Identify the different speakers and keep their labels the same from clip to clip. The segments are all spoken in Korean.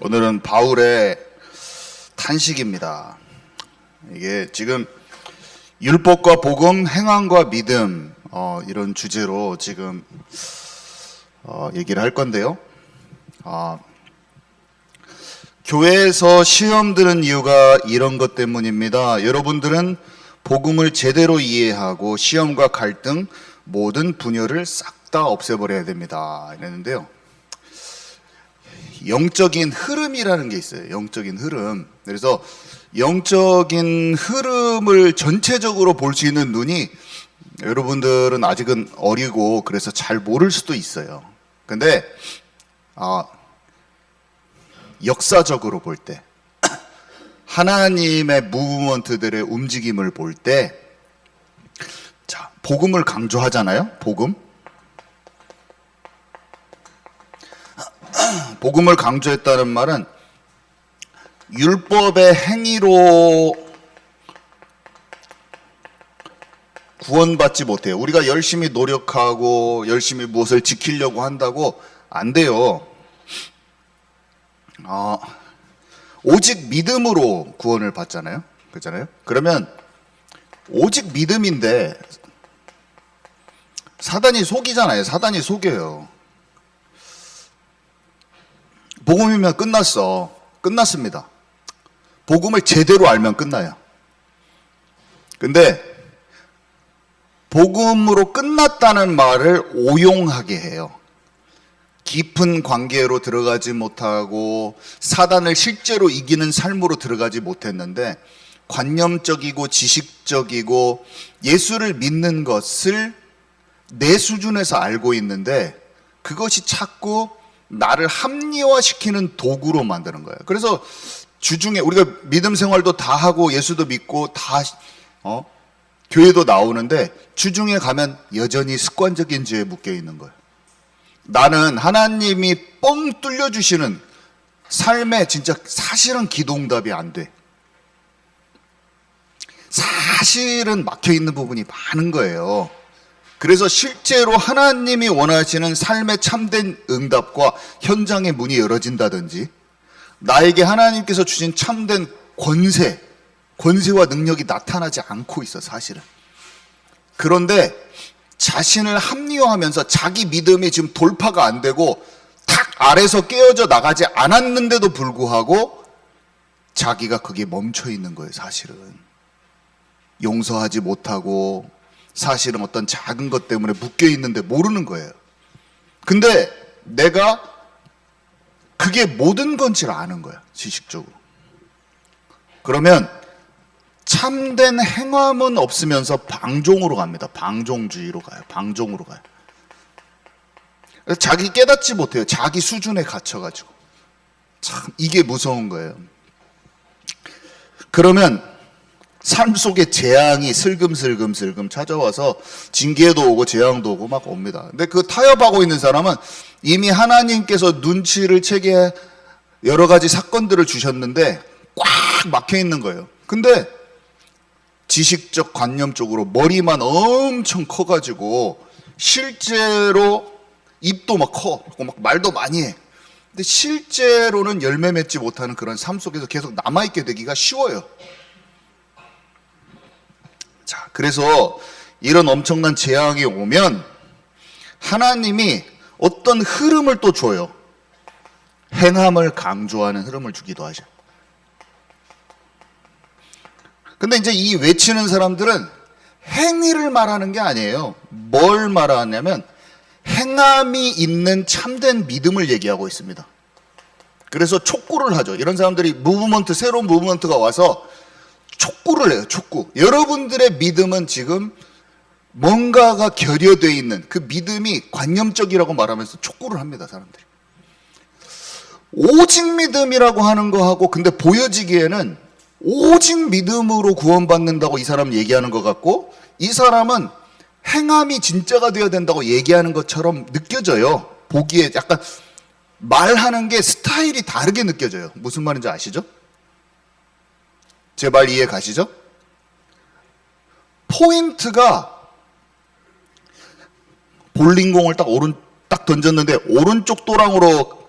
Speaker 1: 오늘은 바울의 탄식입니다. 이게 지금 율법과 복음, 행함과 믿음 이런 주제로 지금 얘기를 할 건데요. 교회에서 시험 드는 이유가 이런 것 때문입니다. 여러분들은 복음을 제대로 이해하고 시험과 갈등, 모든 분열을 싹 다 없애버려야 됩니다. 이랬는데요. 영적인 흐름이라는 게 있어요. 영적인 흐름. 그래서 영적인 흐름을 전체적으로 볼 수 있는 눈이 여러분들은 아직은 어리고 그래서 잘 모를 수도 있어요. 근데 역사적으로 볼 때 하나님의 무브먼트들의 움직임을 볼 때 복음을 강조하잖아요. 복음을 강조했다는 말은 율법의 행위로 구원받지 못해요. 우리가 열심히 노력하고 열심히 무엇을 지키려고 한다고 안 돼요. 오직 믿음으로 구원을 받잖아요. 그렇잖아요. 그러면 오직 믿음인데 사단이 속이잖아요. 사단이 속여요. 복음이면 끝났습니다. 복음을 제대로 알면 끝나요. 근데 복음으로 끝났다는 말을 오용하게 해요. 깊은 관계로 들어가지 못하고 사단을 실제로 이기는 삶으로 들어가지 못했는데 관념적이고 지식적이고 예수를 믿는 것을 내 수준에서 알고 있는데 그것이 자꾸 나를 합리화시키는 도구로 만드는 거예요. 그래서 주중에 우리가 믿음 생활도 다 하고 예수도 믿고 다 교회도 나오는데 주중에 가면 여전히 습관적인 죄에 묶여 있는 거예요. 나는 하나님이 뻥 뚫려주시는 삶에 진짜 사실은 기도응답이 안 돼. 사실은 막혀 있는 부분이 많은 거예요. 그래서 실제로 하나님이 원하시는 삶의 참된 응답과 현장의 문이 열어진다든지 나에게 하나님께서 주신 참된 권세와 능력이 나타나지 않고 있어 사실은. 그런데 자신을 합리화하면서 자기 믿음이 지금 돌파가 안 되고 탁 아래서 깨어져 나가지 않았는데도 불구하고 자기가 거기에 멈춰 있는 거예요. 사실은 용서하지 못하고 사실은 어떤 작은 것 때문에 묶여 있는데 모르는 거예요. 근데 내가 그게 모든 건지를 아는 거야, 지식적으로. 그러면 참된 행함은 없으면서 방종으로 갑니다. 방종주의로 가요. 방종으로 가요. 자기 깨닫지 못해요. 자기 수준에 갇혀가지고. 참 이게 무서운 거예요. 그러면 삶 속에 재앙이 슬금슬금 찾아와서 징계도 오고 재앙도 오고 막 옵니다. 근데 그 타협하고 있는 사람은 이미 하나님께서 눈치를 채게 여러 가지 사건들을 주셨는데 꽉 막혀 있는 거예요. 근데 지식적 관념적으로 머리만 엄청 커가지고 실제로 입도 막 커, 막 말도 많이 해. 근데 실제로는 열매 맺지 못하는 그런 삶 속에서 계속 남아있게 되기가 쉬워요. 자, 그래서 이런 엄청난 재앙이 오면 하나님이 어떤 흐름을 또 줘요. 행함을 강조하는 흐름을 주기도 하죠. 근데 이제 이 외치는 사람들은 행위를 말하는 게 아니에요. 뭘 말하냐면 행함이 있는 참된 믿음을 얘기하고 있습니다. 그래서 촉구를 하죠. 이런 사람들이 새로운 무브먼트가 와서 촉구를 해요. 촉구. 여러분들의 믿음은 지금 뭔가가 결여되어 있는 그 믿음이 관념적이라고 말하면서 촉구를 합니다. 사람들이. 오직 믿음이라고 하는 거하고 근데 보여지기에는 오직 믿음으로 구원받는다고 이 사람은 얘기하는 것 같고 이 사람은 행함이 진짜가 되어야 된다고 얘기하는 것처럼 느껴져요. 보기에 약간 말하는 게 스타일이 다르게 느껴져요. 무슨 말인지 아시죠? 제 말 이해 가시죠? 포인트가 볼링공을 딱 딱 던졌는데 오른쪽 도랑으로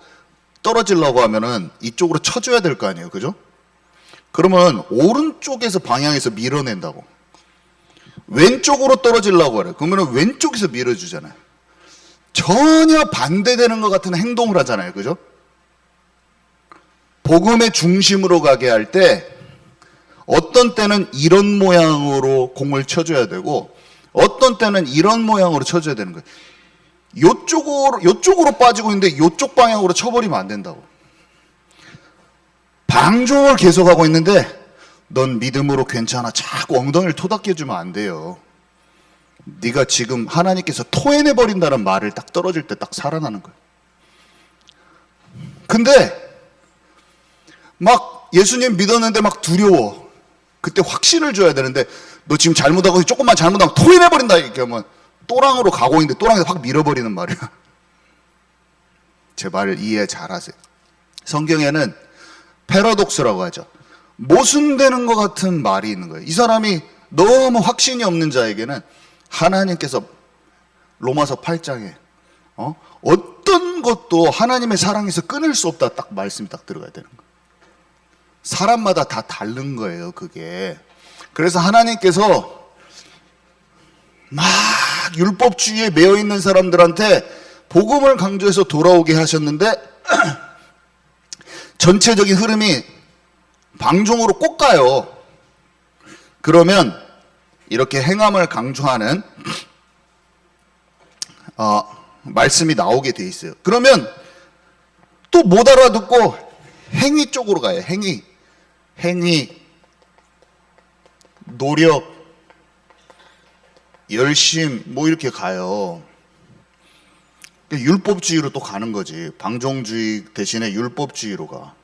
Speaker 1: 떨어지려고 하면은 이쪽으로 쳐줘야 될 거 아니에요, 그죠? 그러면 오른쪽에서 방향에서 밀어낸다고. 왼쪽으로 떨어지려고 그래. 그러면 왼쪽에서 밀어주잖아요. 전혀 반대되는 것 같은 행동을 하잖아요, 그죠? 복음의 중심으로 가게 할 때 어떤 때는 이런 모양으로 공을 쳐줘야 되고 어떤 때는 이런 모양으로 쳐줘야 되는 거예요. 요쪽으로 빠지고 있는데 요쪽 방향으로 쳐버리면 안 된다고. 방종을 계속하고 있는데 넌 믿음으로 괜찮아. 자꾸 엉덩이를 토닥여주면 안 돼요. 네가 지금 하나님께서 토해내버린다는 말을 딱 떨어질 때 딱 살아나는 거예요. 근데 막 예수님 믿었는데 막 두려워. 그때 확신을 줘야 되는데 너 지금 잘못하고 조금만 잘못하면 토해내버린다 이렇게 하면 또랑으로 가고 있는데 또랑에서 확 밀어버리는 말이야. 제 말을 이해 잘하세요. 성경에는 패러독스라고 하죠. 모순되는 것 같은 말이 있는 거예요. 이 사람이 너무 확신이 없는 자에게는 하나님께서 로마서 8장에 어떤 것도 하나님의 사랑에서 끊을 수 없다 딱 말씀이 딱 들어가야 되는 거예요. 사람마다 다 다른 거예요, 그게. 그래서 하나님께서 막 율법주의에 매여 있는 사람들한테 복음을 강조해서 돌아오게 하셨는데 전체적인 흐름이 방종으로 꼭 가요. 그러면 이렇게 행함을 강조하는 말씀이 나오게 돼 있어요. 그러면 또 못 알아듣고 행위 쪽으로 가요. 행위, 노력, 열심 뭐 이렇게 가요. 율법주의로 또 가는 거지. 방종주의 대신에 율법주의로 가.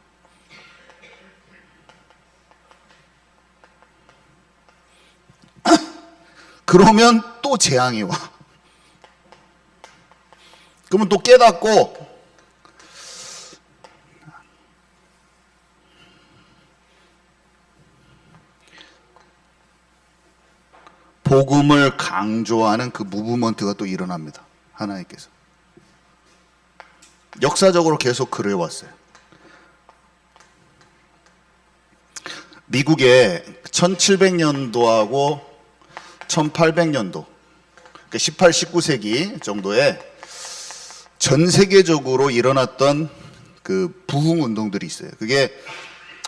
Speaker 1: 그러면 또 재앙이 와. 그러면 또 깨닫고 복음을 강조하는 그 무브먼트가 또 일어납니다. 하나님께서. 역사적으로 계속 그래왔어요. 미국에 1700년도하고 1800년도, 그러니까 18, 19세기 정도에 전 세계적으로 일어났던 그 부흥 운동들이 있어요. 그게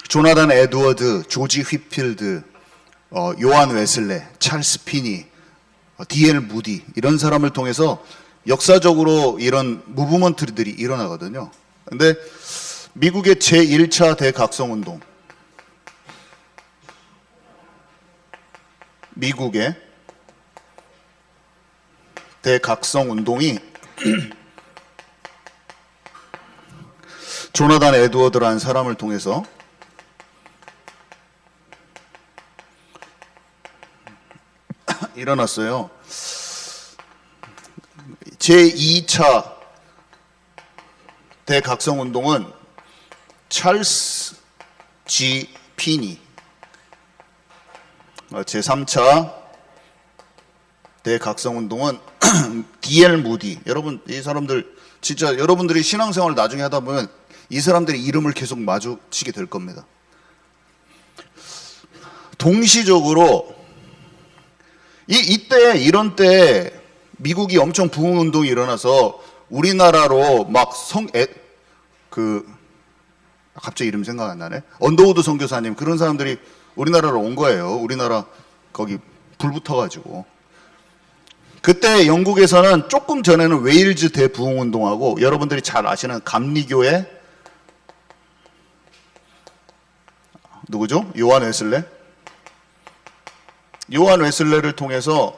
Speaker 1: 조나단 에드워드, 조지 휘필드, 요한 웨슬레, 찰스 피니, D.L. 무디 이런 사람을 통해서 역사적으로 이런 무브먼트들이 일어나거든요. 근데 미국의 제1차 대각성운동, 미국의 대각성운동이 조나단 에드워드라는 사람을 통해서 일어났어요. 제2차 대각성운동은 찰스 G. 피니, 제3차 대각성운동은 D.L. 무디. 여러분 이 사람들 진짜 여러분들이 신앙생활을 나중에 하다 보면 이 사람들의 이름을 계속 마주치게 될 겁니다. 동시적으로 이때 이런 때 미국이 엄청 부흥 운동이 일어나서 우리나라로 막 갑자기 이름 생각 안 나네. 언더우드 선교사님 그런 사람들이 우리나라로 온 거예요. 우리나라 거기 불 붙어가지고. 그때 영국에서는 조금 전에는 웨일즈 대부흥 운동하고 여러분들이 잘 아시는 감리교회 누구죠? 요한 웨슬레. 요한 웨슬레를 통해서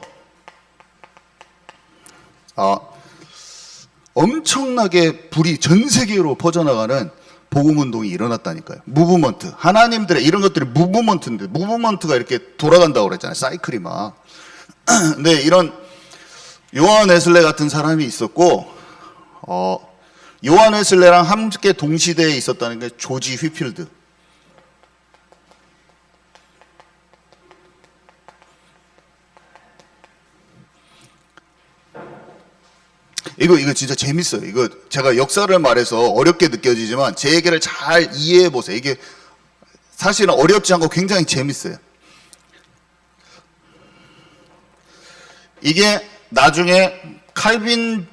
Speaker 1: 엄청나게 불이 전 세계로 퍼져나가는 복음 운동이 일어났다니까요. 무브먼트. 하나님들의 이런 것들이 무브먼트인데 무브먼트가 이렇게 돌아간다고 그랬잖아요. 사이클이 막. 근데 이런 요한 웨슬레 같은 사람이 있었고 요한 웨슬레랑 함께 동시대에 있었다는 게 조지 휘필드. 이거 진짜 재밌어요. 이거 제가 역사를 말해서 어렵게 느껴지지만 제 얘기를 잘 이해해 보세요. 이게 사실은 어렵지 않고 굉장히 재밌어요. 이게 나중에 칼빈주의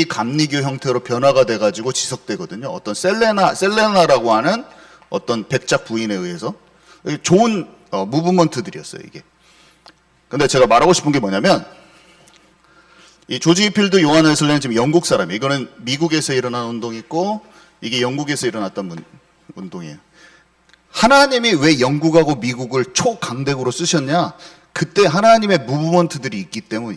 Speaker 1: 감리교 형태로 변화가 돼가지고 지속되거든요. 어떤 셀레나라고 하는 어떤 백작 부인에 의해서 좋은 무브먼트들이었어요, 이게. 근데 제가 말하고 싶은 게 뭐냐면, 이 조지 휘필드, 요한 웨슬레는 지금 영국 사람이에요. 이거는 미국에서 일어난 운동이 있고, 이게 영국에서 일어났던 운동이에요. 하나님이 왜 영국하고 미국을 초강대국으로 쓰셨냐? 그때 하나님의 무브먼트들이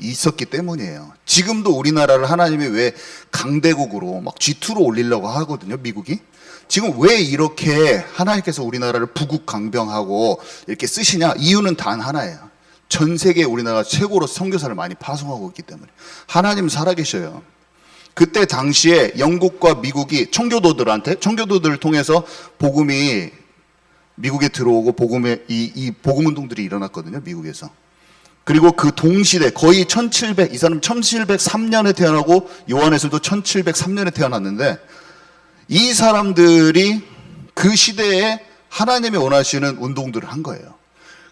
Speaker 1: 있었기 때문이에요. 지금도 우리나라를 하나님이 왜 강대국으로 막 G2로 올리려고 하거든요, 미국이. 지금 왜 이렇게 하나님께서 우리나라를 부국 강병하고 이렇게 쓰시냐? 이유는 단 하나예요. 전 세계 우리나라가 최고로 선교사를 많이 파송하고 있기 때문에. 하나님 살아계셔요. 그때 당시에 영국과 미국이 청교도들을 통해서 복음이 미국에 들어오고 이 복음 운동들이 일어났거든요, 미국에서. 그리고 그 동시대 거의 이 사람 1703년에 태어나고 요한에서도 1703년에 태어났는데 이 사람들이 그 시대에 하나님이 원하시는 운동들을 한 거예요.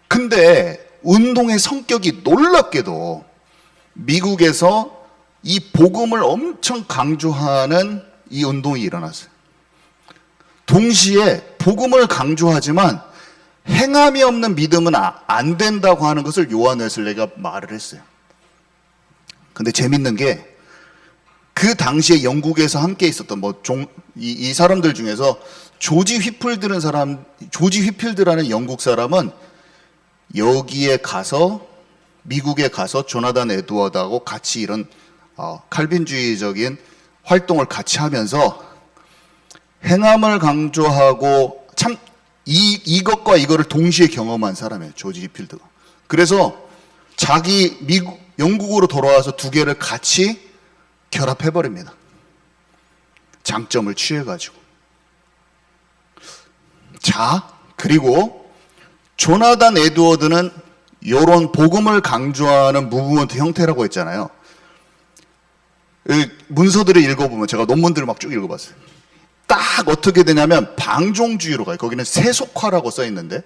Speaker 1: 근데 운동의 성격이 놀랍게도 미국에서 이 복음을 엄청 강조하는 이 운동이 일어났어요. 동시에 복음을 강조하지만 행함이 없는 믿음은 안 된다고 하는 것을 요한 웨슬레가 말을 했어요. 근데 재밌는 게 그 당시에 영국에서 함께 있었던 이 사람들 중에서 조지 휘필드라는 영국 사람은 미국에 가서 조나단 에드워드하고 같이 이런 칼빈주의적인 활동을 같이 하면서 행함을 강조하고 이것과 이거를 동시에 경험한 사람이에요, 조지 휘필드가. 그래서 영국으로 돌아와서 두 개를 같이 결합해버립니다. 장점을 취해가지고. 자, 그리고 조나단 에드워드는 이런 복음을 강조하는 무브먼트 형태라고 했잖아요. 문서들을 읽어보면 제가 논문들을 막 쭉 읽어봤어요. 딱 어떻게 되냐면 방종주의로 가요. 거기는 세속화라고 써있는데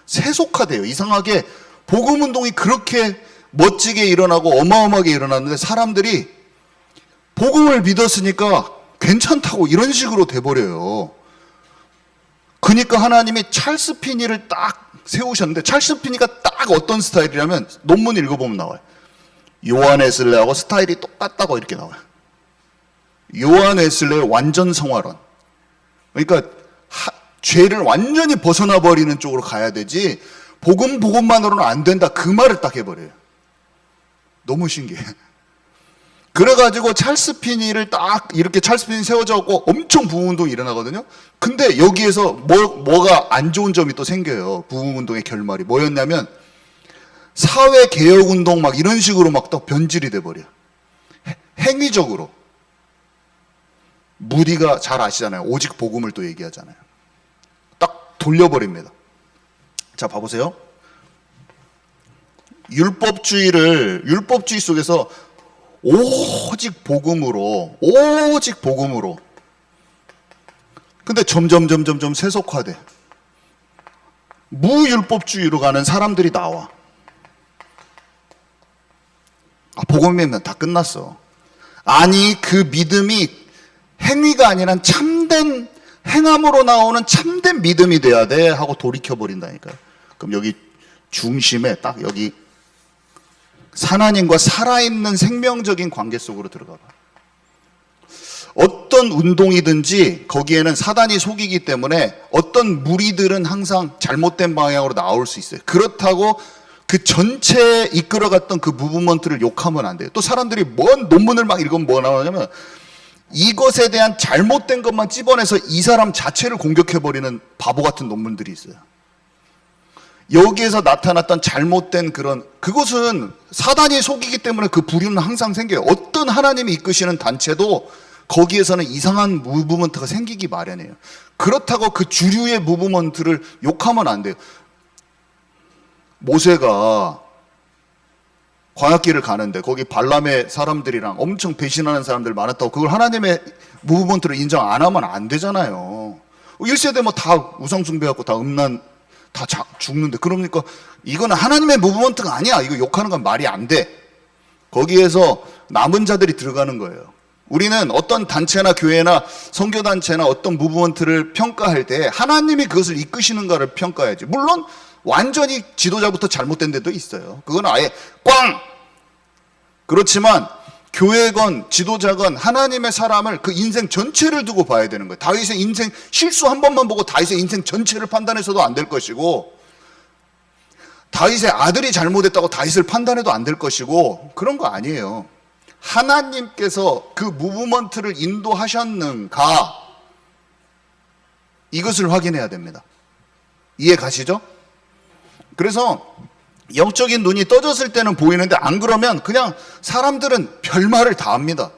Speaker 1: 세속화돼요. 이상하게 복음운동이 그렇게 멋지게 일어나고 어마어마하게 일어났는데 사람들이 복음을 믿었으니까 괜찮다고 이런 식으로 돼버려요. 그러니까 하나님이 찰스 피니를 딱 세우셨는데 찰스 피니가 딱 어떤 스타일이라면 논문 읽어보면 나와요. 요한 웨슬레하고 스타일이 똑같다고 이렇게 나와요. 요한 웨슬레의 완전 성화론. 그러니까 죄를 완전히 벗어나 버리는 쪽으로 가야 되지 복음만으로는 안 된다 그 말을 딱 해버려요. 너무 신기해. 그래가지고 찰스 피니를 딱 이렇게 찰스 피니 세워져갖고 엄청 부흥운동이 일어나거든요. 근데 여기에서 뭐가 안 좋은 점이 또 생겨요. 부흥운동의 결말이 뭐였냐면 사회개혁운동 막 이런 식으로 막 또 변질이 돼버려요. 행위적으로. 무디가 잘 아시잖아요. 오직 복음을 또 얘기하잖아요. 딱 돌려버립니다. 자, 봐보세요. 율법주의 속에서 오직 복음으로. 근데 점점 세속화돼. 무율법주의로 가는 사람들이 나와. 복음이면 다 끝났어. 아니, 그 믿음이 행위가 아니라 참된 행함으로 나오는 참된 믿음이 돼야 돼 하고 돌이켜버린다니까요. 그럼 여기 중심에 딱 여기 하나님과 살아있는 생명적인 관계 속으로 들어가 봐. 어떤 운동이든지 거기에는 사단이 속이기 때문에 어떤 무리들은 항상 잘못된 방향으로 나올 수 있어요. 그렇다고 그 전체에 이끌어갔던 그 무브먼트를 욕하면 안 돼요. 또 사람들이 뭔 논문을 막 읽으면 뭐가 나오냐면 이것에 대한 잘못된 것만 찝어내서 이 사람 자체를 공격해버리는 바보 같은 논문들이 있어요. 여기에서 나타났던 잘못된 그것은 사단이 속이기 때문에 그 부류는 항상 생겨요. 어떤 하나님이 이끄시는 단체도 거기에서는 이상한 무브먼트가 생기기 마련이에요. 그렇다고 그 주류의 무브먼트를 욕하면 안 돼요. 모세가 광야길을 가는데 거기 발람의 사람들이랑 엄청 배신하는 사람들 많았다고 그걸 하나님의 무브먼트를 인정 안 하면 안 되잖아요. 1세대 뭐 다 우상숭배하고 다 음란 다 죽는데 그러니까 이거는 하나님의 무브먼트가 아니야. 이거 욕하는 건 말이 안 돼. 거기에서 남은 자들이 들어가는 거예요. 우리는 어떤 단체나 교회나 선교단체나 어떤 무브먼트를 평가할 때 하나님이 그것을 이끄시는가를 평가해야지. 물론 완전히 지도자부터 잘못된 데도 있어요. 그건 아예 꽝! 그렇지만 교회건 지도자건 하나님의 사람을 그 인생 전체를 두고 봐야 되는 거예요. 다윗의 인생 실수 한 번만 보고 다윗의 인생 전체를 판단해서도 안 될 것이고 다윗의 아들이 잘못했다고 다윗을 판단해도 안 될 것이고 그런 거 아니에요. 하나님께서 그 무브먼트를 인도하셨는가 이것을 확인해야 됩니다. 이해 가시죠? 그래서 영적인 눈이 떠졌을 때는 보이는데 안 그러면 그냥 사람들은 별말을 다 합니다.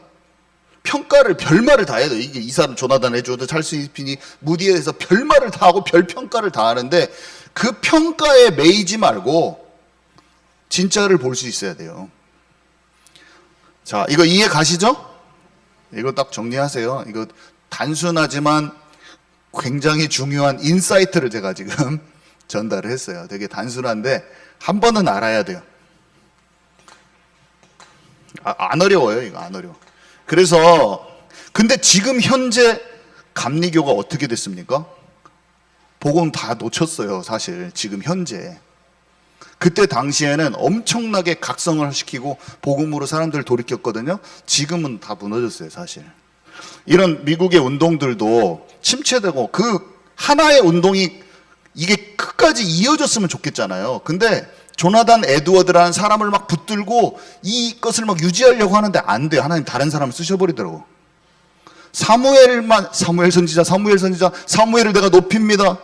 Speaker 1: 평가를 별말을 다 해야 돼요. 이게 이 사람 조나단 에드워드 찰스 스피니 무디에 대해서 별말을 다 하고 별평가를 다 하는데 그 평가에 매이지 말고 진짜를 볼 수 있어야 돼요. 자, 이거 이해 가시죠? 이거 딱 정리하세요. 이거 단순하지만 굉장히 중요한 인사이트를 제가 지금 전달을 했어요. 되게 단순한데 한 번은 알아야 돼요. 안 어려워요. 이거 안 어려워. 그래서 근데 지금 현재 감리교가 어떻게 됐습니까? 복음 다 놓쳤어요. 사실 지금 현재. 그때 당시에는 엄청나게 각성을 시키고 복음으로 사람들을 돌이켰거든요. 지금은 다 무너졌어요. 사실. 이런 미국의 운동들도 침체되고 그 하나의 운동이 이게 끝까지 이어졌으면 좋겠잖아요. 근데 조나단 에드워드라는 사람을 막 붙들고 이것을 막 유지하려고 하는데 안 돼요. 하나님 다른 사람을 쓰셔버리더라고. 사무엘 선지자, 사무엘을 내가 높입니다.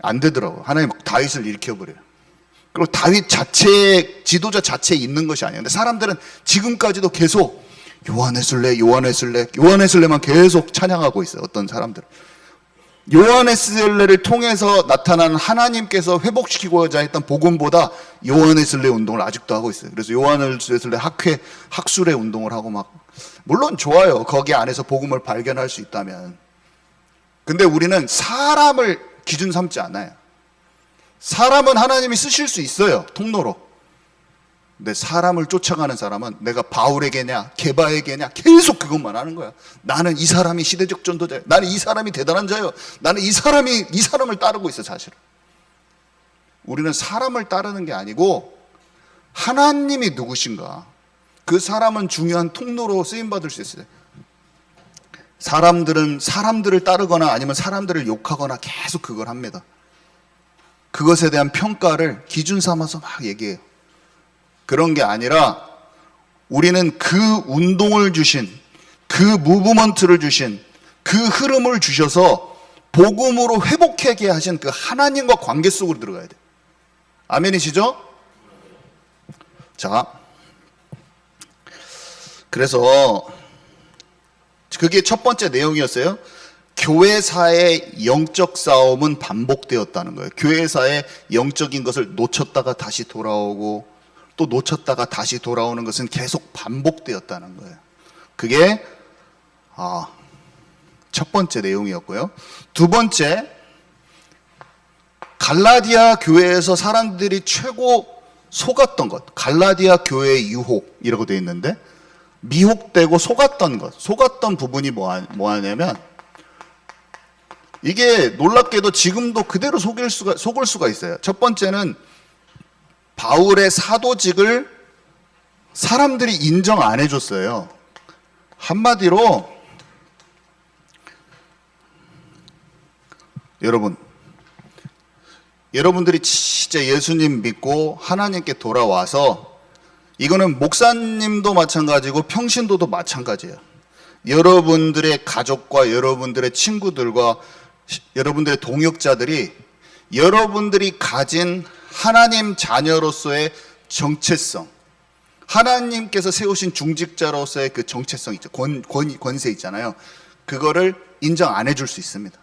Speaker 1: 안 되더라고. 하나님 막 다윗을 일으켜버려요. 그리고 다윗 자체의 지도자 자체에 있는 것이 아니에요. 근데 사람들은 지금까지도 계속 요한의술래만 계속 찬양하고 있어요. 어떤 사람들은. 요한의술래를 통해서 나타난 하나님께서 회복시키고자 했던 복음보다 요한의술래 운동을 아직도 하고 있어요. 그래서 요한의술래 학술회 운동을 하고 막 물론 좋아요. 거기 안에서 복음을 발견할 수 있다면. 근데 우리는 사람을 기준 삼지 않아요. 사람은 하나님이 쓰실 수 있어요. 통로로. 근데 사람을 쫓아가는 사람은 내가 바울에게냐 게바에게냐 계속 그것만 하는 거야. 나는 이 사람이 시대적 전도자예요. 나는 이 사람이 대단한 자예요. 나는 이 사람을 따르고 있어. 사실은 우리는 사람을 따르는 게 아니고 하나님이 누구신가. 그 사람은 중요한 통로로 쓰임받을 수 있어요. 사람들은 사람들을 따르거나 아니면 사람들을 욕하거나 계속 그걸 합니다. 그것에 대한 평가를 기준 삼아서 막 얘기해요. 그런 게 아니라 우리는 그 운동을 주신, 그 무브먼트를 주신, 그 흐름을 주셔서 복음으로 회복하게 하신 그 하나님과 관계 속으로 들어가야 돼요. 아멘이시죠? 자, 그래서 그게 첫 번째 내용이었어요. 교회사의 영적 싸움은 반복되었다는 거예요. 교회사의 영적인 것을 놓쳤다가 다시 돌아오고 또 놓쳤다가 다시 돌아오는 것은 계속 반복되었다는 거예요. 그게 첫 번째 내용이었고요. 두 번째, 갈라디아 교회에서 사람들이 최고 속았던 것, 갈라디아 교회의 유혹이라고 되어 있는데 미혹되고 속았던 것, 속았던 부분이 뭐하냐면 이게 놀랍게도 지금도 그대로 속을 수가 있어요. 첫 번째는 바울의 사도직을 사람들이 인정 안 해줬어요. 한마디로 여러분들이 진짜 예수님 믿고 하나님께 돌아와서 이거는 목사님도 마찬가지고 평신도도 마찬가지예요. 여러분들의 가족과 여러분들의 친구들과 여러분들의 동역자들이 여러분들이 가진 하나님 자녀로서의 정체성, 하나님께서 세우신 중직자로서의 그 정체성 있죠. 권세 있잖아요. 그거를 인정 안 해줄 수 있습니다.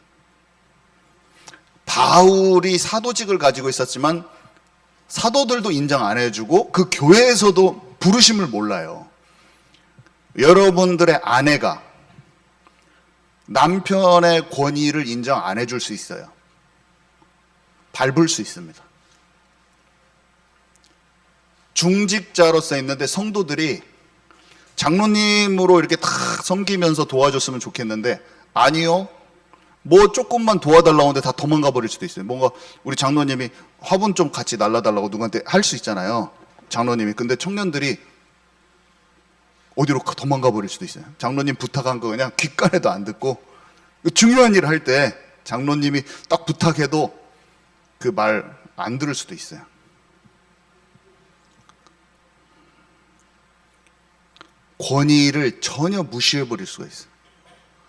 Speaker 1: 바울이 사도직을 가지고 있었지만 사도들도 인정 안 해주고 그 교회에서도 부르심을 몰라요. 여러분들의 아내가 남편의 권위를 인정 안 해줄 수 있어요. 밟을 수 있습니다. 중직자로서 있는데 성도들이 장로님으로 이렇게 탁 섬기면서 도와줬으면 좋겠는데, 아니요, 뭐 조금만 도와달라고 하는데 다 도망가 버릴 수도 있어요. 뭔가 우리 장로님이 화분 좀 같이 날라달라고 누구한테 할 수 있잖아요, 장로님이. 근데 청년들이 어디로 도망가 버릴 수도 있어요. 장로님 부탁한 거 그냥 귓간에도 안 듣고, 중요한 일을 할 때 장로님이 딱 부탁해도 그 말 안 들을 수도 있어요. 권위를 전혀 무시해 버릴 수가 있어요.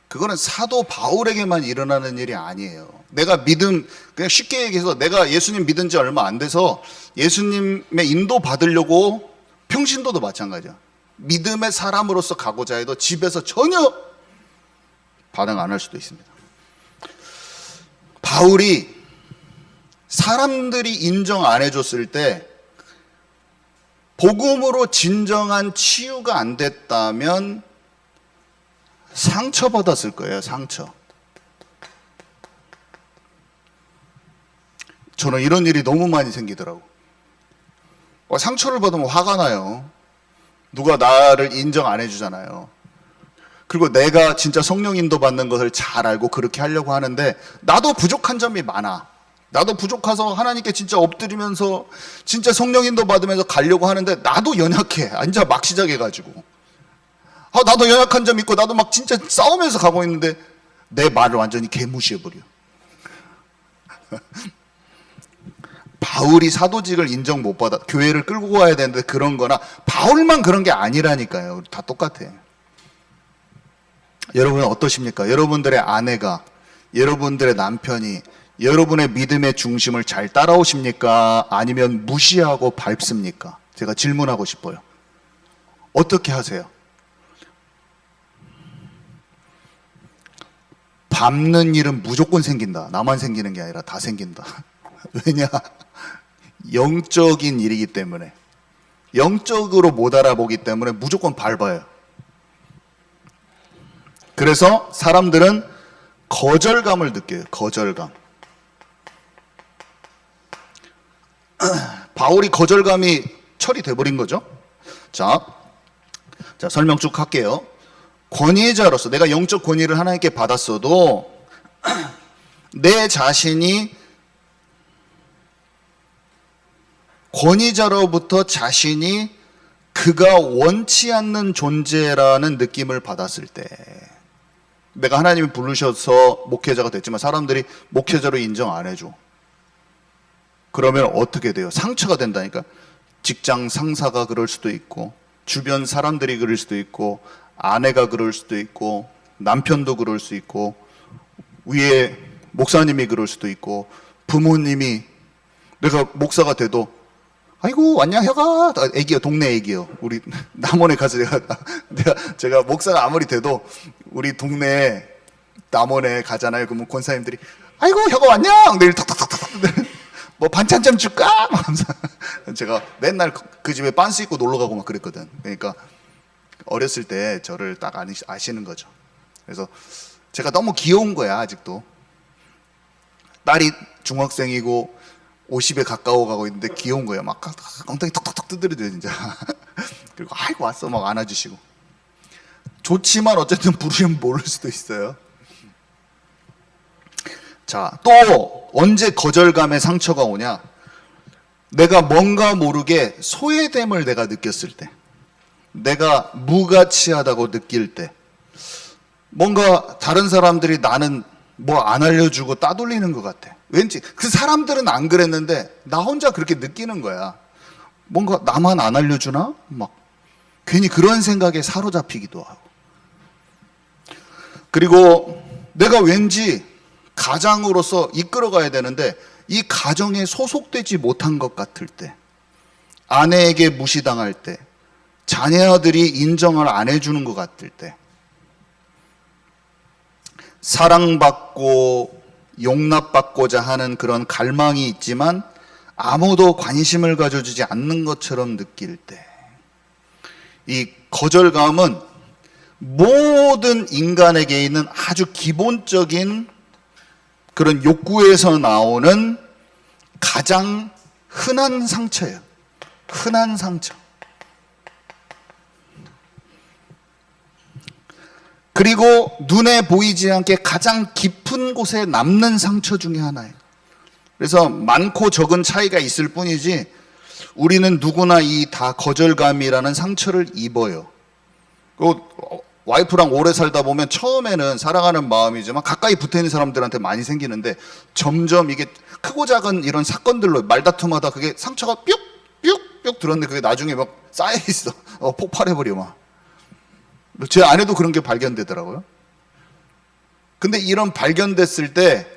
Speaker 1: 그거는 사도 바울에게만 일어나는 일이 아니에요. 내가 그냥 쉽게 얘기해서 내가 예수님 믿은 지 얼마 안 돼서 예수님의 인도 받으려고, 평신도도 마찬가지야. 믿음의 사람으로서 가고자 해도 집에서 전혀 반응 안 할 수도 있습니다. 바울이 사람들이 인정 안 해줬을 때 복음으로 진정한 치유가 안 됐다면 상처받았을 거예요, 상처. 저는 이런 일이 너무 많이 생기더라고. 상처를 받으면 화가 나요. 누가 나를 인정 안 해주잖아요. 그리고 내가 진짜 성령 인도 받는 것을 잘 알고 그렇게 하려고 하는데 나도 부족한 점이 많아. 나도 부족해서 하나님께 진짜 엎드리면서 진짜 성령 인도 받으면서 가려고 하는데 나도 연약해. 완전 막 시작해가지고. 나도 연약한 점 있고 나도 막 진짜 싸우면서 가고 있는데 내 말을 완전히 개무시해버려. 바울이 사도직을 인정 못 받아 교회를 끌고 가야 되는데 그런 거나, 바울만 그런 게 아니라니까요. 다 똑같아. 여러분은 어떠십니까? 여러분들의 아내가, 여러분들의 남편이 여러분의 믿음의 중심을 잘 따라오십니까? 아니면 무시하고 밟습니까? 제가 질문하고 싶어요. 어떻게 하세요? 밟는 일은 무조건 생긴다. 나만 생기는 게 아니라 다 생긴다. 왜냐? 영적인 일이기 때문에, 영적으로 못 알아보기 때문에 무조건 밟아요. 그래서 사람들은 거절감을 느껴요. 거절감. 바울이 거절감이 처리돼 버린 거죠. 자, 설명 쭉 할게요. 권위자로서 내가 영적 권위를 하나님께 받았어도 내 자신이 권위자로부터 자신이 그가 원치 않는 존재라는 느낌을 받았을 때, 내가 하나님이 부르셔서 목회자가 됐지만 사람들이 목회자로 인정 안 해줘. 그러면 어떻게 돼요? 상처가 된다니까. 직장 상사가 그럴 수도 있고, 주변 사람들이 그럴 수도 있고, 아내가 그럴 수도 있고, 남편도 그럴 수 있고, 위에 목사님이 그럴 수도 있고, 부모님이, 내가 목사가 돼도 아이고 왔냐 혀가, 애기요, 동네 애기요. 우리 남원에 가서 제가 목사가 아무리 돼도 우리 동네 남원에 가잖아요. 그러면 권사님들이 아이고 혀가 왔냐? 내일 탁탁탁탁 뭐 반찬 좀 줄까? 하면서 제가 맨날 그 집에 빤스 입고 놀러 가고 막 그랬거든. 그러니까 어렸을 때 저를 딱 아시는 거죠. 그래서 제가 너무 귀여운 거야. 아직도 딸이 중학생이고 50에 가까워 가고 있는데 귀여운 거예요. 막 엉덩이 턱턱턱 두드려줘요 진짜. 그리고 아이고 왔어 막 안아주시고. 좋지만 어쨌든 부르면 모를 수도 있어요. 자, 또 언제 거절감의 상처가 오냐? 내가 뭔가 모르게 소외됨을 내가 느꼈을 때, 내가 무가치하다고 느낄 때, 뭔가 다른 사람들이 나는 뭐 안 알려주고 따돌리는 것 같아. 왠지 그 사람들은 안 그랬는데 나 혼자 그렇게 느끼는 거야. 뭔가 나만 안 알려주나? 막 괜히 그런 생각에 사로잡히기도 하고. 그리고 내가 왠지 가장으로서 이끌어가야 되는데 이 가정에 소속되지 못한 것 같을 때, 아내에게 무시당할 때, 자녀들이 인정을 안 해주는 것 같을 때, 사랑받고 용납받고자 하는 그런 갈망이 있지만 아무도 관심을 가져주지 않는 것처럼 느낄 때, 이 거절감은 모든 인간에게 있는 아주 기본적인 그런 욕구에서 나오는 가장 흔한 상처예요. 흔한 상처. 그리고 눈에 보이지 않게 가장 깊은 곳에 남는 상처 중에 하나예요. 그래서 많고 적은 차이가 있을 뿐이지 우리는 누구나 이 다 거절감이라는 상처를 입어요. 와이프랑 오래 살다 보면 처음에는 사랑하는 마음이지만 가까이 붙어있는 사람들한테 많이 생기는데 점점 이게 크고 작은 이런 사건들로 말다툼하다 그게 상처가 뿅뿅뿅 들었는데 그게 나중에 막 쌓여있어. 폭발해버려 막. 제 아내도 그런 게 발견되더라고요. 근데 이런 발견됐을 때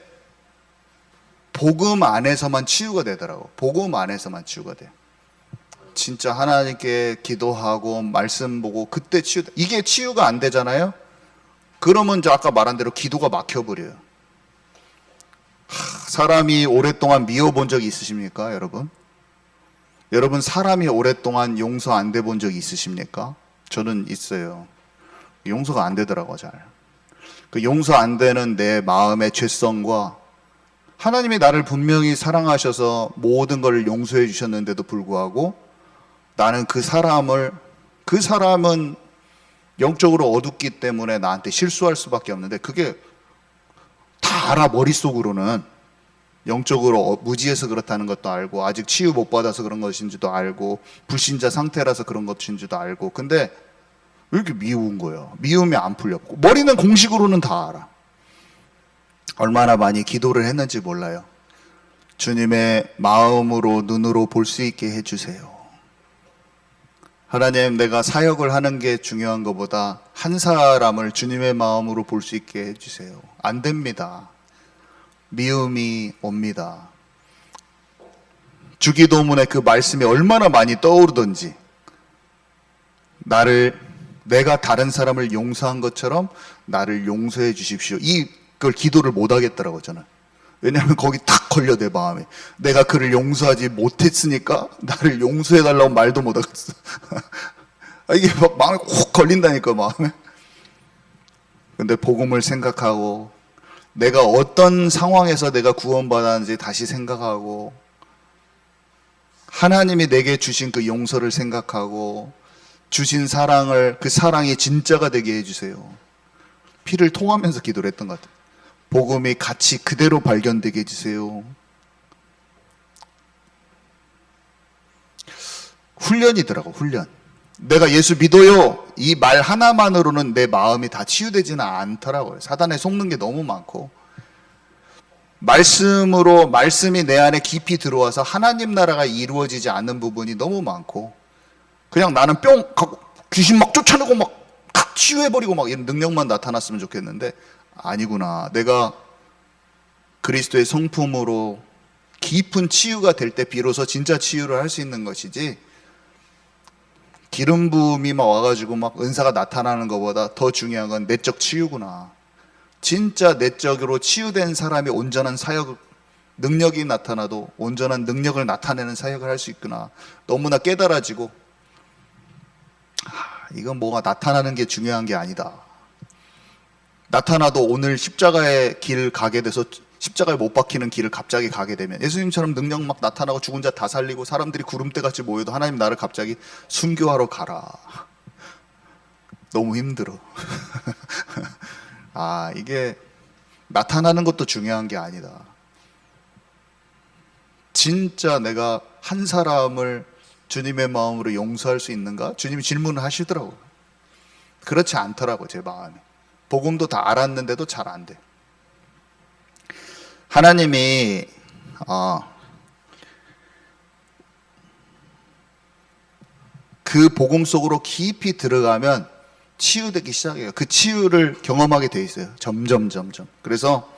Speaker 1: 복음 안에서만 치유가 되더라고. 복음 안에서만 치유가 돼. 진짜 하나님께 기도하고 말씀 보고 그때 이게 치유가 안 되잖아요. 그러면 이제 아까 말한 대로 기도가 막혀버려요. 사람이 오랫동안 미워본 적이 있으십니까, 여러분? 여러분 사람이 오랫동안 용서 안 돼 본 적이 있으십니까? 저는 있어요. 용서가 안 되더라고 잘. 그 용서 안 되는 내 마음의 죄성과 하나님이 나를 분명히 사랑하셔서 모든 걸 용서해 주셨는데도 불구하고 나는 그 사람은 영적으로 어둡기 때문에 나한테 실수할 수밖에 없는데 그게 다 알아. 머릿속으로는 영적으로 무지해서 그렇다는 것도 알고 아직 치유 못 받아서 그런 것인지도 알고 불신자 상태라서 그런 것인지도 알고 근데 왜 이렇게 미운 거예요? 미움이 안 풀렸고 머리는 공식으로는 다 알아. 얼마나 많이 기도를 했는지 몰라요. 주님의 마음으로 눈으로 볼 수 있게 해주세요. 하나님, 내가 사역을 하는 게 중요한 것보다 한 사람을 주님의 마음으로 볼 수 있게 해주세요. 안 됩니다. 미움이 옵니다. 주기도문에 그 말씀이 얼마나 많이 떠오르던지 내가 다른 사람을 용서한 것처럼 나를 용서해 주십시오. 이걸 기도를 못 하겠더라고 저는. 왜냐하면 거기 탁 걸려 내 마음에. 내가 그를 용서하지 못했으니까 나를 용서해 달라고 말도 못 하겠어. 이게 막 마음에 훅 걸린다니까 마음에. 근데 복음을 생각하고 내가 어떤 상황에서 내가 구원받았는지 다시 생각하고 하나님이 내게 주신 그 용서를 생각하고 주신 사랑을 그 사랑이 진짜가 되게 해주세요. 피를 통하면서 기도를 했던 것 같아요. 복음이 같이 그대로 발견되게 해주세요. 훈련이더라고. 훈련. 내가 예수 믿어요 이 말 하나만으로는 내 마음이 다 치유되지는 않더라고요. 사단에 속는 게 너무 많고 말씀이 내 안에 깊이 들어와서 하나님 나라가 이루어지지 않는 부분이 너무 많고 그냥 나는 뿅 하고 귀신 막 쫓아내고 막 치유해버리고 막 이런 능력만 나타났으면 좋겠는데 아니구나. 내가 그리스도의 성품으로 깊은 치유가 될 때 비로소 진짜 치유를 할 수 있는 것이지 기름 부음이 막 와가지고 막 은사가 나타나는 것보다 더 중요한 건 내적 치유구나. 진짜 내적으로 치유된 사람이 온전한 사역 능력이 나타나도 온전한 능력을 나타내는 사역을 할 수 있구나. 너무나 깨달아지고 이건 뭐가 나타나는 게 중요한 게 아니다. 나타나도 오늘 십자가의 길 가게 돼서 십자가에 못 박히는 길을 갑자기 가게 되면 예수님처럼 능력 막 나타나고 죽은 자 다 살리고 사람들이 구름대같이 모여도 하나님 나를 갑자기 순교하러 가라. 너무 힘들어. 이게 나타나는 것도 중요한 게 아니다. 진짜 내가 한 사람을 주님의 마음으로 용서할 수 있는가? 주님이 질문을 하시더라고요. 그렇지 않더라고 제 마음이. 복음도 다 알았는데도 잘 안 돼. 하나님이 그 복음 속으로 깊이 들어가면 치유되기 시작해요. 그 치유를 경험하게 돼 있어요. 점점. 그래서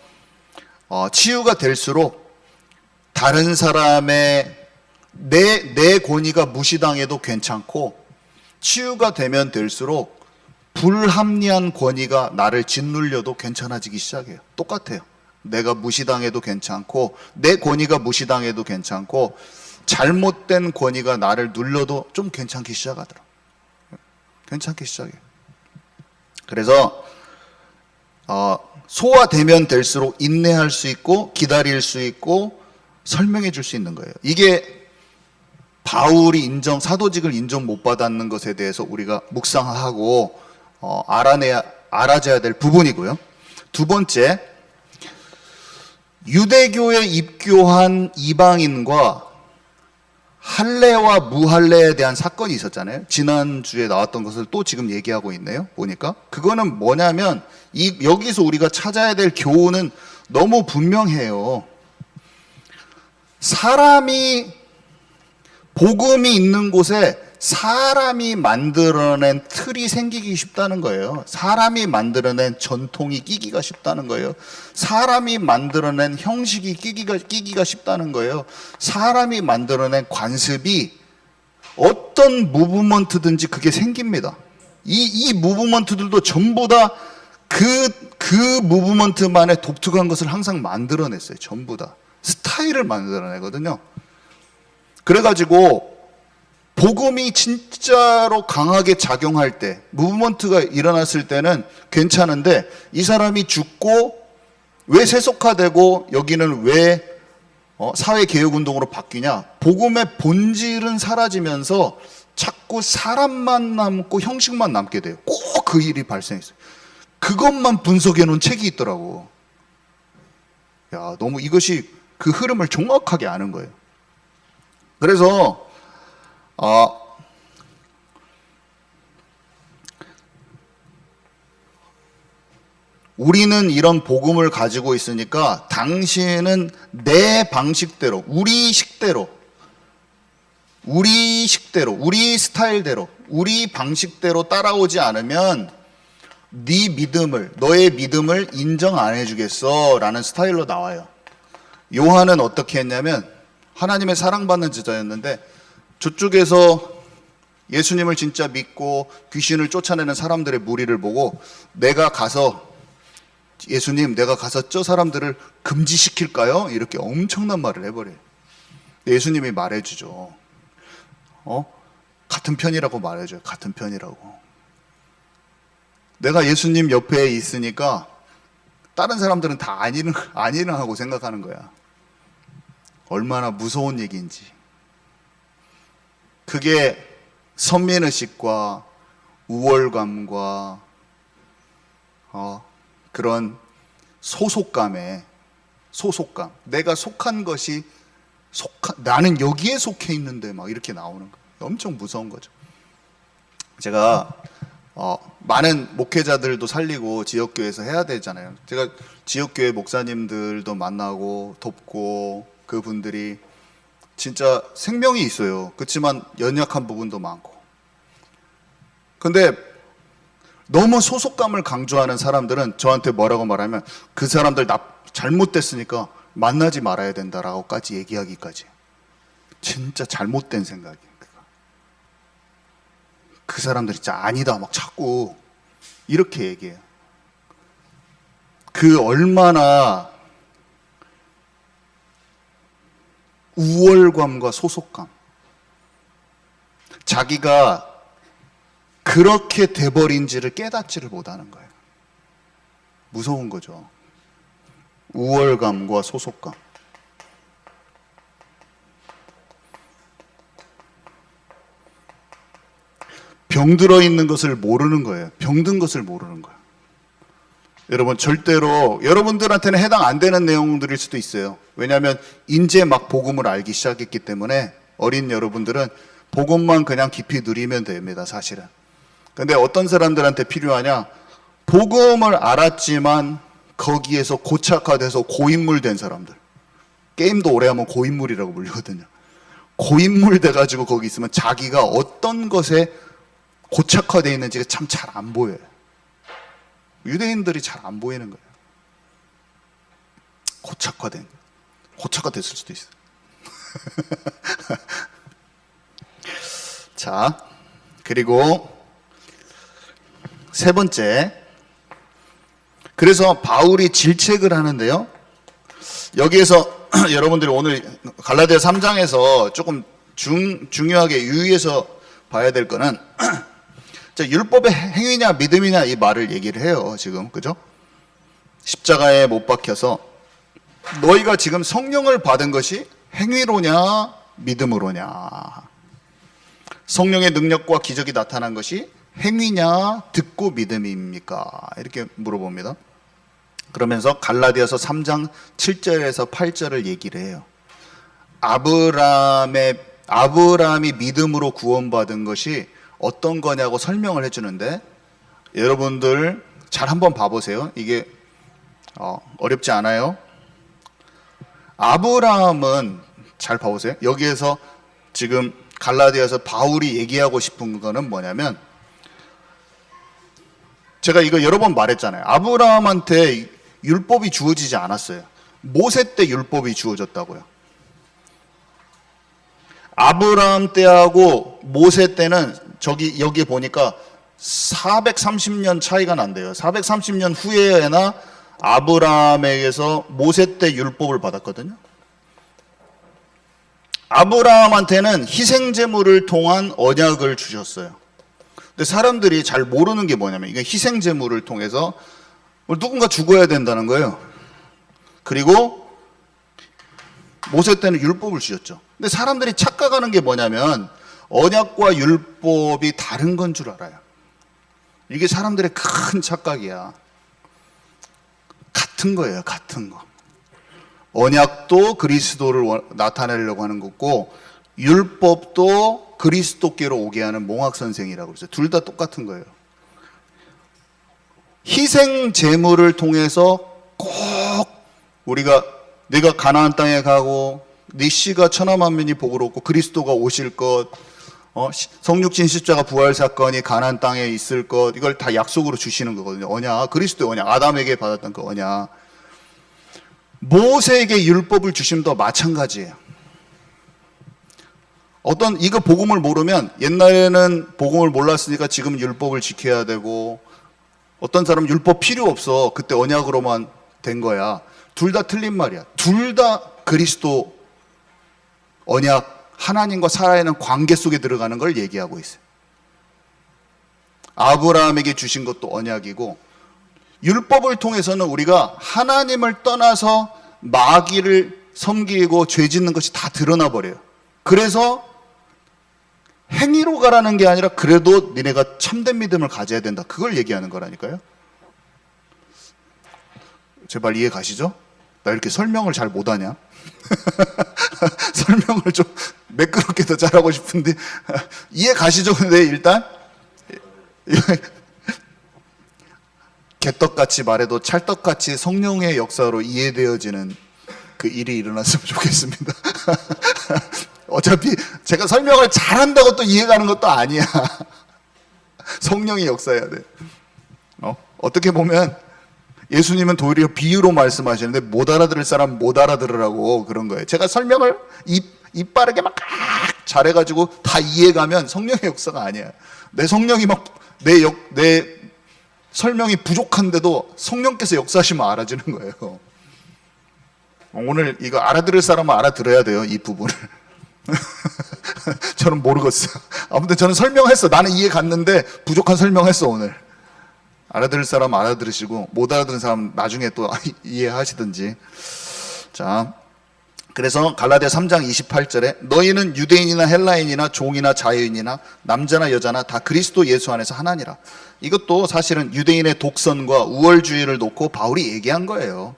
Speaker 1: 치유가 될수록 다른 사람의 내 권위가 무시당해도 괜찮고 치유가 되면 될수록 불합리한 권위가 나를 짓눌려도 괜찮아지기 시작해요. 똑같아요. 내가 무시당해도 괜찮고 내 권위가 무시당해도 괜찮고 잘못된 권위가 나를 눌러도 좀 괜찮기 시작하더라. 괜찮기 시작해. 그래서 소화되면 될수록 인내할 수 있고 기다릴 수 있고 설명해 줄 수 있는 거예요. 이게 바울이 사도직을 인정 못 받았는 것에 대해서 우리가 묵상하고 알아줘야 될 부분이고요. 두 번째, 유대교에 입교한 이방인과 할례와 무할례에 대한 사건이 있었잖아요. 지난주에 나왔던 것을 또 지금 얘기하고 있네요. 보니까 그거는 뭐냐면 여기서 우리가 찾아야 될 교훈은 너무 분명해요. 복음이 있는 곳에 사람이 만들어낸 틀이 생기기 쉽다는 거예요. 사람이 만들어낸 전통이 끼기가 쉽다는 거예요. 사람이 만들어낸 형식이 끼기가 쉽다는 거예요. 사람이 만들어낸 관습이 어떤 무브먼트든지 그게 생깁니다. 이 무브먼트들도 전부 다 그 무브먼트만의 독특한 것을 항상 만들어냈어요. 전부 다. 스타일을 만들어내거든요. 그래가지고 복음이 진짜로 강하게 작용할 때, 무브먼트가 일어났을 때는 괜찮은데 이 사람이 죽고 왜 세속화되고 여기는 왜 사회개혁운동으로 바뀌냐? 복음의 본질은 사라지면서 자꾸 사람만 남고 형식만 남게 돼요. 꼭 그 일이 발생했어요. 그것만 분석해 놓은 책이 있더라고. 야, 너무 이것이 그 흐름을 정확하게 아는 거예요. 그래서 우리는 이런 복음을 가지고 있으니까 당신은 내 방식대로, 우리 식대로, 우리 스타일대로, 우리 방식대로 따라오지 않으면 너의 믿음을 인정 안 해주겠어 라는 스타일로 나와요. 요한은 어떻게 했냐면 하나님의 사랑받는 제자였는데 저쪽에서 예수님을 진짜 믿고 귀신을 쫓아내는 사람들의 무리를 보고 예수님 내가 가서 저 사람들을 금지시킬까요? 이렇게 엄청난 말을 해버려요. 예수님이 말해주죠. 같은 편이라고 말해줘요. 같은 편이라고. 내가 예수님 옆에 있으니까 다른 사람들은 다 아니는 하고 생각하는 거야. 얼마나 무서운 얘기인지. 그게 선민의식과 우월감과 그런 소속감, 내가 속한 것이 나는 여기에 속해 있는데 막 이렇게 나오는 거예요. 엄청 무서운 거죠. 제가 많은 목회자들도 살리고 지역교회에서 해야 되잖아요. 제가 지역교회 목사님들도 만나고 돕고 그분들이 진짜 생명이 있어요. 그렇지만 연약한 부분도 많고. 근데 너무 소속감을 강조하는 사람들은 저한테 뭐라고 말하면 그 사람들 잘못됐으니까 만나지 말아야 된다라고까지 얘기하기까지. 진짜 잘못된 생각이에요. 그 사람들이 진짜 아니다 막 자꾸 이렇게 얘기해요. 그 얼마나 우월감과 소속감, 자기가 그렇게 돼버린지를 깨닫지를 못하는 거예요. 무서운 거죠. 우월감과 소속감. 병들어 있는 것을 모르는 거예요. 병든 것을 모르는 거예요. 여러분 절대로 여러분들한테는 해당 안 되는 내용들일 수도 있어요. 왜냐하면 이제 막 복음을 알기 시작했기 때문에 어린 여러분들은 복음만 그냥 깊이 누리면 됩니다. 사실은. 근데 어떤 사람들한테 필요하냐? 복음을 알았지만 거기에서 고착화돼서 고인물 된 사람들. 게임도 오래 하면 고인물이라고 불리거든요. 고인물 돼가지고 거기 있으면 자기가 어떤 것에 고착화되어 있는지가 참 잘 안 보여요. 유대인들이 잘 안 보이는 거예요. 고착화됐을 수도 있어요. 자, 그리고 세 번째. 그래서 바울이 질책을 하는데요. 여기에서 여러분들이 오늘 갈라디아 3장에서 조금 중요하게 유의해서 봐야 될 거는 자, 율법의 행위냐 믿음이냐 이 말을 얘기를 해요. 지금 그죠? 십자가에 못 박혀서 너희가 지금 성령을 받은 것이 행위로냐 믿음으로냐, 성령의 능력과 기적이 나타난 것이 행위냐 듣고 믿음입니까? 이렇게 물어봅니다. 그러면서 갈라디아서 3장 7절에서 8절을 얘기를 해요. 아브라함이 믿음으로 구원받은 것이 어떤 거냐고 설명을 해주는데, 여러분들 잘 한번 봐보세요. 이게 어렵지 않아요. 아브라함은 잘 봐보세요. 여기에서 지금 갈라디아서 바울이 얘기하고 싶은 거는 뭐냐면, 제가 이거 여러 번 말했잖아요. 아브라함한테 율법이 주어지지 않았어요. 모세 때 율법이 주어졌다고요. 아브라함 때하고 모세 때는 여기 보니까 430년 차이가 난대요. 430년 후에나 아브라함에게서 모세 때 율법을 받았거든요. 아브라함한테는 희생제물을 통한 언약을 주셨어요. 근데 사람들이 잘 모르는 게 뭐냐면, 이게 희생제물을 통해서 누군가 죽어야 된다는 거예요. 그리고 모세 때는 율법을 주셨죠. 근데 사람들이 착각하는 게 뭐냐면, 언약과 율법이 다른 건 줄 알아요. 이게 사람들의 큰 착각이야. 같은 거예요, 같은 거. 언약도 그리스도를 나타내려고 하는 거고, 율법도 그리스도께로 오게 하는 몽학선생이라고 그러죠. 둘 다 똑같은 거예요. 희생 제물을 통해서 꼭 내가 가나안 땅에 가고 네 씨가 천하 만민이 복을 얻고 그리스도가 오실 것, 성육신 십자가 부활 사건이 가나안 땅에 있을 것, 이걸 다 약속으로 주시는 거거든요. 언약, 그리스도의 언약, 아담에게 받았던 그 언약. 모세에게 율법을 주심도 마찬가지예요. 이거 복음을 모르면, 옛날에는 복음을 몰랐으니까 지금 율법을 지켜야 되고, 어떤 사람은 율법 필요 없어, 그때 언약으로만 된 거야. 둘 다 틀린 말이야. 둘 다 그리스도 언약, 하나님과 살아있는 관계 속에 들어가는 걸 얘기하고 있어요. 아브라함에게 주신 것도 언약이고, 율법을 통해서는 우리가 하나님을 떠나서 마귀를 섬기고 죄 짓는 것이 다 드러나 버려요. 그래서 행위로 가라는 게 아니라 그래도 니네가 참된 믿음을 가져야 된다, 그걸 얘기하는 거라니까요. 제발 이해 가시죠? 나 이렇게 설명을 잘 못하냐? 설명을 좀 매끄럽게 더 잘하고 싶은데 이해 가시죠? 근데 일단 개떡같이 말해도 찰떡같이 성령의 역사로 이해되어지는 그 일이 일어났으면 좋겠습니다. 어차피 제가 설명을 잘한다고 또 이해가는 것도 아니야. 성령이 역사해야 돼. 어떻게 보면 예수님은 도리어 비유로 말씀하시는데 못 알아들을 사람 못 알아들으라고 그런 거예요. 제가 설명을 입 빠르게 막 잘해가지고 다 이해가면 성령의 역사가 아니야. 내 성령이 내 설명이 부족한데도 성령께서 역사하시면 알아지는 거예요. 오늘 이거 알아들을 사람은 알아들어야 돼요, 이 부분을. 저는 모르겠어요. 아무튼 저는 설명했어. 나는 이해 갔는데 부족한 설명했어 오늘. 알아들을 사람 알아들으시고 못 알아듣는 사람 나중에 또 이해하시든지. 자, 그래서 갈라디아 3장 28절에 너희는 유대인이나 헬라인이나 종이나 자유인이나 남자나 여자나 다 그리스도 예수 안에서 하나니라. 이것도 사실은 유대인의 독선과 우월주의를 놓고 바울이 얘기한 거예요.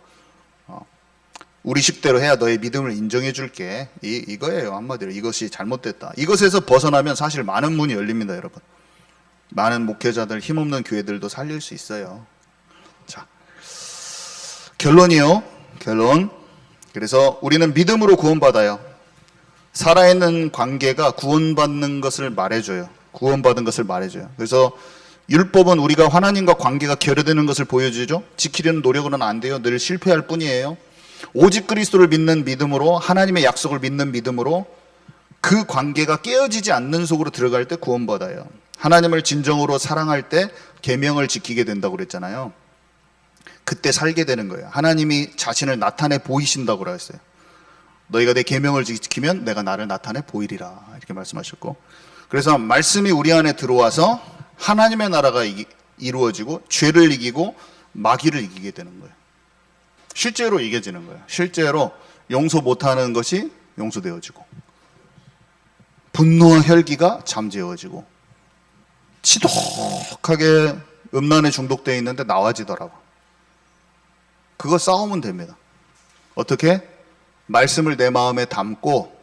Speaker 1: 우리 식대로 해야 너의 믿음을 인정해 줄게, 이거예요. 한마디로 이것이 잘못됐다. 이것에서 벗어나면 사실 많은 문이 열립니다, 여러분. 많은 목회자들, 힘없는 교회들도 살릴 수 있어요. 자, 결론이요. 결론. 그래서 우리는 믿음으로 구원받아요. 살아있는 관계가 구원받는 것을 말해줘요. 구원받은 것을 말해줘요. 그래서 율법은 우리가 하나님과 관계가 결여되는 것을 보여주죠. 지키려는 노력은 안 돼요. 늘 실패할 뿐이에요. 오직 그리스도를 믿는 믿음으로, 하나님의 약속을 믿는 믿음으로 그 관계가 깨어지지 않는 속으로 들어갈 때 구원받아요. 하나님을 진정으로 사랑할 때 계명을 지키게 된다고 그랬잖아요. 그때 살게 되는 거예요. 하나님이 자신을 나타내 보이신다고 그랬어요. 너희가 내 계명을 지키면 내가 나를 나타내 보이리라, 이렇게 말씀하셨고, 그래서 말씀이 우리 안에 들어와서 하나님의 나라가 이루어지고 죄를 이기고 마귀를 이기게 되는 거예요. 실제로 이겨지는 거예요. 실제로 용서 못하는 것이 용서되어지고, 분노와 혈기가 잠재워지고, 지독하게 음란에 중독되어 있는데 나와지더라고. 그거 싸우면 됩니다. 어떻게? 말씀을 내 마음에 담고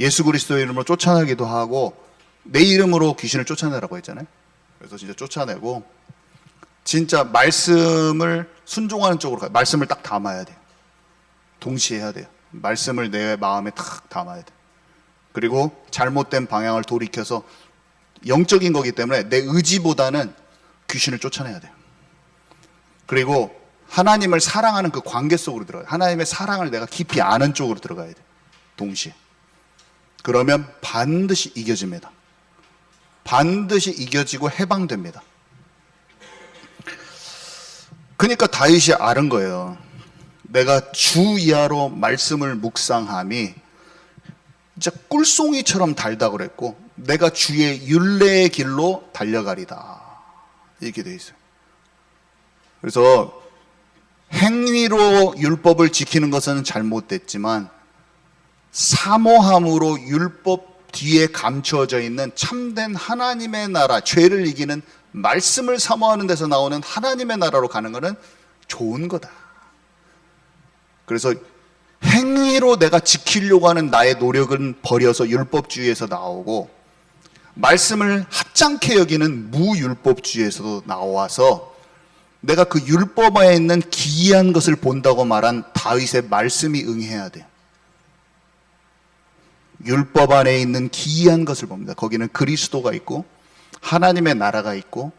Speaker 1: 예수 그리스도의 이름으로 쫓아내기도 하고, 내 이름으로 귀신을 쫓아내라고 했잖아요. 그래서 진짜 쫓아내고, 진짜 말씀을 순종하는 쪽으로 가요. 말씀을 딱 담아야 돼요. 동시에 해야 돼요. 말씀을 내 마음에 딱 담아야 돼요. 그리고 잘못된 방향을 돌이켜서, 영적인 거기 때문에 내 의지보다는 귀신을 쫓아내야 돼요. 그리고 하나님을 사랑하는 그 관계 속으로 들어가요. 하나님의 사랑을 내가 깊이 아는 쪽으로 들어가야 돼요. 동시에. 그러면 반드시 이겨집니다. 반드시 이겨지고 해방됩니다. 그러니까 다윗이 아는 거예요. 내가 주 이하로 말씀을 묵상함이 진짜 꿀송이처럼 달다고 그랬고, 내가 주의 율례의 길로 달려가리다, 이렇게 돼 있어요. 그래서 행위로 율법을 지키는 것은 잘못됐지만, 사모함으로 율법 뒤에 감추어져 있는 참된 하나님의 나라, 죄를 이기는 말씀을 사모하는 데서 나오는 하나님의 나라로 가는 것은 좋은 거다. 그래서 행위로 내가 지키려고 하는 나의 노력은 버려서 율법주의에서 나오고, 말씀을 합장케 여기는 무율법주의에서도 나와서 내가 그 율법 안에 있는 기이한 것을 본다고 말한 다윗의 말씀이 응해야 돼요. 율법 안에 있는 기이한 것을 봅니다. 거기는 그리스도가 있고 하나님의 나라가 있고,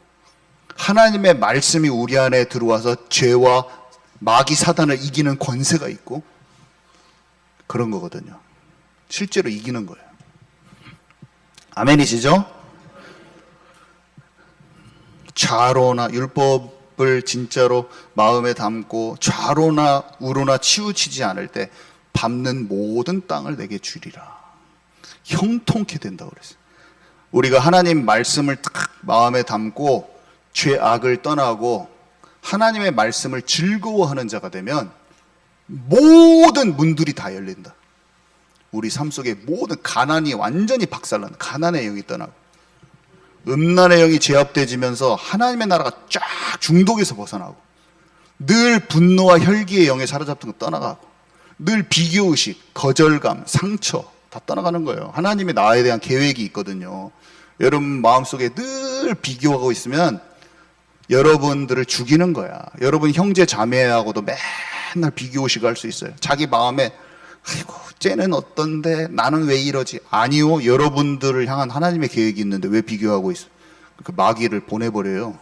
Speaker 1: 하나님의 말씀이 우리 안에 들어와서 죄와 마귀 사단을 이기는 권세가 있고, 그런 거거든요. 실제로 이기는 거예요. 아멘이시죠? 좌로나, 율법을 진짜로 마음에 담고 좌로나 우로나 치우치지 않을 때 밟는 모든 땅을 내게 주리라. 형통케 된다고 그랬어요. 우리가 하나님 말씀을 딱 마음에 담고 죄악을 떠나고 하나님의 말씀을 즐거워하는 자가 되면 모든 문들이 다 열린다. 우리 삶 속에 모든 가난이 완전히 박살난다. 가난의 영이 떠나고, 음란의 영이 제압되지면서 하나님의 나라가 쫙 중독에서 벗어나고, 늘 분노와 혈기의 영에 사로잡힌 거 떠나가고, 늘 비교의식, 거절감, 상처 다 떠나가는 거예요. 하나님이 나에 대한 계획이 있거든요. 여러분 마음속에 늘 비교하고 있으면 여러분들을 죽이는 거야. 여러분 형제 자매하고도 맨날 비교의식을 할 수 있어요. 자기 마음에 아이고 쟤는 어떤데 나는 왜 이러지? 아니요, 여러분들을 향한 하나님의 계획이 있는데 왜 비교하고 있어? 그 마귀를 보내버려요.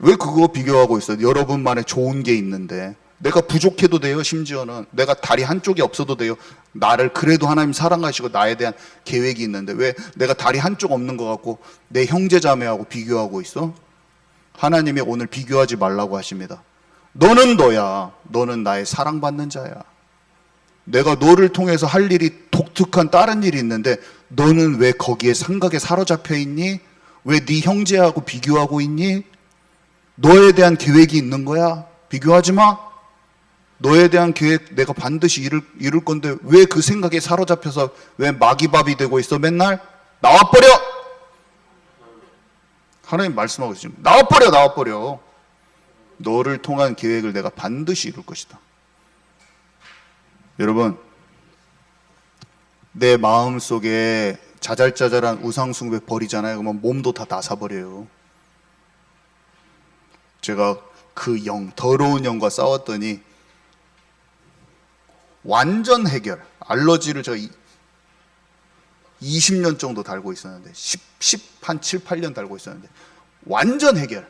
Speaker 1: 왜 그거 비교하고 있어? 여러분만의 좋은 게 있는데. 내가 부족해도 돼요. 심지어는 내가 다리 한쪽이 없어도 돼요. 나를 그래도 하나님 사랑하시고 나에 대한 계획이 있는데 왜 내가 다리 한쪽 없는 것 같고 내 형제 자매하고 비교하고 있어? 하나님이 오늘 비교하지 말라고 하십니다. 너는 너야. 너는 나의 사랑받는 자야. 내가 너를 통해서 할 일이 독특한 다른 일이 있는데 너는 왜 거기에 삼각에 사로잡혀 있니? 왜 네 형제하고 비교하고 있니? 너에 대한 계획이 있는 거야. 비교하지 마. 너에 대한 계획 내가 반드시 이룰 건데 왜 그 생각에 사로잡혀서 왜 마귀밥이 되고 있어? 맨날 나와버려. 하나님 말씀하고 있어요. 나와버려. 너를 통한 계획을 내가 반드시 이룰 것이다. 여러분, 내 마음속에 자잘자잘한 우상숭배 버리잖아요. 그러면 몸도 다 나사버려요. 제가 그 더러운 영과 싸웠더니 완전 해결. 알러지를 제가 20년 정도 달고 있었는데, 한 7, 8년 달고 있었는데 완전 해결.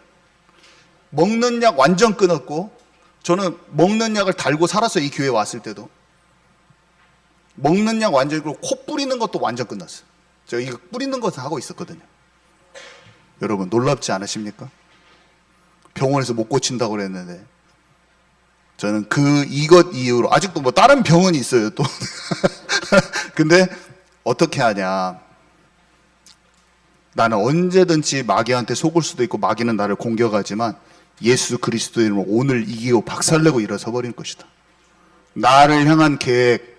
Speaker 1: 먹는 약 완전 끊었고, 저는 먹는 약을 달고 살았어요. 이 교회 왔을 때도. 먹는 약 완전히 끊고 코 뿌리는 것도 완전 끝났어요. 제가 이거 뿌리는 것을 하고 있었거든요. 여러분 놀랍지 않으십니까? 병원에서 못 고친다고 그랬는데 저는 이것 이후로 아직도 뭐 다른 병은 있어요 또. 근데 어떻게 하냐, 나는 언제든지 마귀한테 속을 수도 있고 마귀는 나를 공격하지만 예수 그리스도의 이름으로 오늘 이기고 박살내고 일어서 버릴 것이다. 나를 향한 계획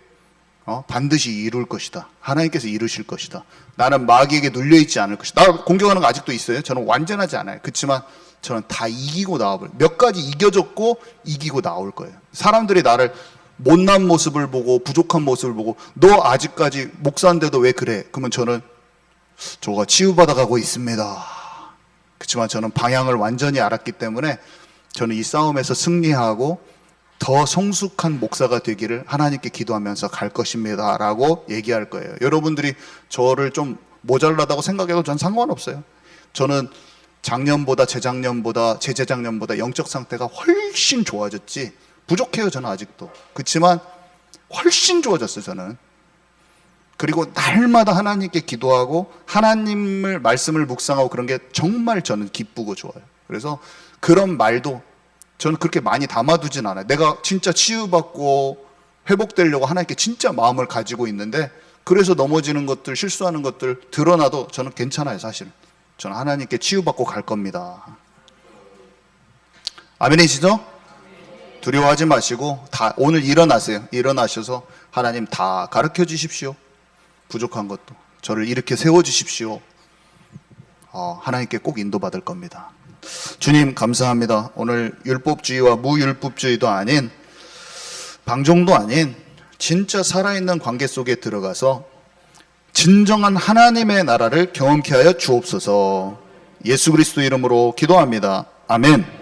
Speaker 1: 반드시 이룰 것이다. 하나님께서 이루실 것이다. 나는 마귀에게 눌려있지 않을 것이다. 나를 공격하는 거 아직도 있어요. 저는 완전하지 않아요. 그렇지만 저는 다 이기고 나와버려요. 몇 가지 이겨졌고 이기고 나올 거예요. 사람들이 나를 못난 모습을 보고 부족한 모습을 보고 너 아직까지 목사인데도 왜 그래? 그러면 저는 저가 치유받아가고 있습니다. 그렇지만 저는 방향을 완전히 알았기 때문에 저는 이 싸움에서 승리하고 더 성숙한 목사가 되기를 하나님께 기도하면서 갈 것입니다 라고 얘기할 거예요. 여러분들이 저를 좀 모자라다고 생각해도 전 상관없어요. 저는 작년보다 재작년보다 재재작년보다 영적 상태가 훨씬 좋아졌지, 부족해요 저는 아직도. 그렇지만 훨씬 좋아졌어요 저는. 그리고 날마다 하나님께 기도하고 하나님을 말씀을 묵상하고 그런 게 정말 저는 기쁘고 좋아요. 그래서 그런 말도 저는 그렇게 많이 담아두진 않아요. 내가 진짜 치유받고 회복되려고 하나님께 진짜 마음을 가지고 있는데 그래서 넘어지는 것들, 실수하는 것들 드러나도 저는 괜찮아요 사실. 저는 하나님께 치유받고 갈 겁니다. 아멘이시죠? 두려워하지 마시고 다 오늘 일어나세요. 일어나셔서 하나님 다 가르쳐 주십시오. 부족한 것도 저를 이렇게 세워주십시오. 하나님께 꼭 인도받을 겁니다. 주님 감사합니다. 오늘 율법주의와 무율법주의도 아닌 방종도 아닌 진짜 살아있는 관계 속에 들어가서 진정한 하나님의 나라를 경험케 하여 주옵소서. 예수 그리스도 이름으로 기도합니다. 아멘.